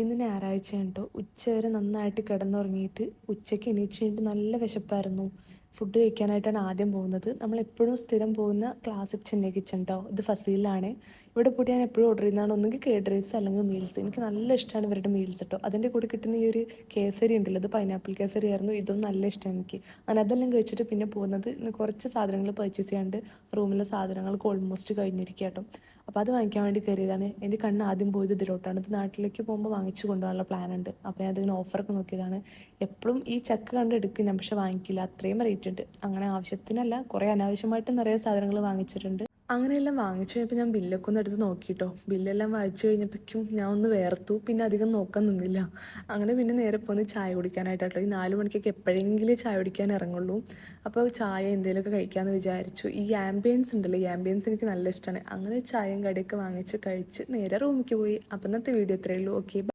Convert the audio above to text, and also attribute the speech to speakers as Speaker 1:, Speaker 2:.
Speaker 1: ഇന്ന് ഞായറാഴ്ചയാണ് കേട്ടോ. ഉച്ചവരെ നന്നായിട്ട് കിടന്നുറങ്ങിയിട്ട് ഉച്ചയ്ക്ക് എണീച്ച് കഴിഞ്ഞിട്ട് നല്ല വിശപ്പായിരുന്നു. ഫുഡ് കഴിക്കാനായിട്ടാണ് ആദ്യം പോകുന്നത്. നമ്മളെപ്പോഴും സ്ഥിരം പോകുന്ന ക്ലാസിക് ചെന്നൈ കിച്ചൺ കേട്ടോ. ഇത് ഫസീലിലാണ്. ഇവിടെ പോയിട്ട് ഞാൻ എപ്പോഴും ഓർഡർ ചെയ്യുന്നതാണ് ഒന്നുകിൽ കേഡ് റൈസ് അല്ലെങ്കിൽ മീൽസ്. എനിക്ക് നല്ല ഇഷ്ടമാണ് ഇവരുടെ മീൽസ് കേട്ടോ. അതിൻ്റെ കൂടെ കിട്ടുന്ന ഈ ഒരു കേസരി ഉണ്ടല്ലോ, ഇത് പൈനാപ്പിൾ കേസരി ആയിരുന്നു. ഇതും നല്ല ഇഷ്ടമാണ് എനിക്ക്. അങ്ങനെ അതെല്ലാം കഴിച്ചിട്ട് പിന്നെ പോകുന്നത് ഇന്ന് കുറച്ച് സാധനങ്ങൾ പർച്ചേസ് ചെയ്യാണ്ട് റൂമിലെ സാധനങ്ങൾക്ക് ഓൾമോസ്റ്റ് കഴിഞ്ഞിരിക്കുക കേട്ടോ. അപ്പോൾ അത് വാങ്ങിക്കാൻ വേണ്ടി കയറിയതാണ്. എൻ്റെ കണ്ണ് ആദ്യം പോയത് ഇതിലോട്ടാണ്. ഇത് നാട്ടിലേക്ക് പോകുമ്പോൾ വാങ്ങിച്ചു കൊണ്ടുപോകാനുള്ള പ്ലാൻ ഉണ്ട്. അപ്പോൾ ഞാൻ അതിന് ഓഫറൊക്കെ നോക്കിയതാണ്. എപ്പോഴും ഈ ചക്ക കണ്ട് എടുക്കും ഞാൻ, പക്ഷെ വാങ്ങിക്കില്ല, അത്രയും റേറ്റ് ഉണ്ട്. അങ്ങനെ ആവശ്യത്തിനല്ല, കുറേ അനാവശ്യമായിട്ട് നിറയെ സാധനങ്ങൾ വാങ്ങിച്ചിട്ടുണ്ട്. അങ്ങനെയെല്ലാം വാങ്ങിച്ചു കഴിഞ്ഞപ്പോൾ ഞാൻ ബില്ലൊക്കെ ഒന്ന് എടുത്ത് നോക്കിയിട്ടോ. ബില്ലെല്ലാം വായിച്ചു കഴിഞ്ഞപ്പോഴേക്കും ഞാൻ ഒന്ന് വേർത്തു. പിന്നെ അധികം നോക്കാൻ നിന്നില്ല. അങ്ങനെ പിന്നെ നേരെ പോന്ന് ചായ കുടിക്കാനായിട്ടോ. ഈ 4 മണിക്കൊക്കെ എപ്പോഴെങ്കിലും ചായ കുടിക്കാൻ ഇറങ്ങുള്ളൂ. അപ്പോൾ ചായ എന്തെങ്കിലുമൊക്കെ കഴിക്കാമെന്ന് വിചാരിച്ചു. ഈ ആംബിയൻസ് ഉണ്ടല്ലോ, ഈ ആംബിയൻസ് എനിക്ക് നല്ല ഇഷ്ടമാണ്. അങ്ങനെ ചായയും കടിയൊക്കെ വാങ്ങിച്ച് കഴിച്ച് നേരെ റൂമിലേക്ക് പോയി. അപ്പം ഇന്നത്തെ വീഡിയോ ഇത്രയേ ഉള്ളൂ. ഓക്കെ.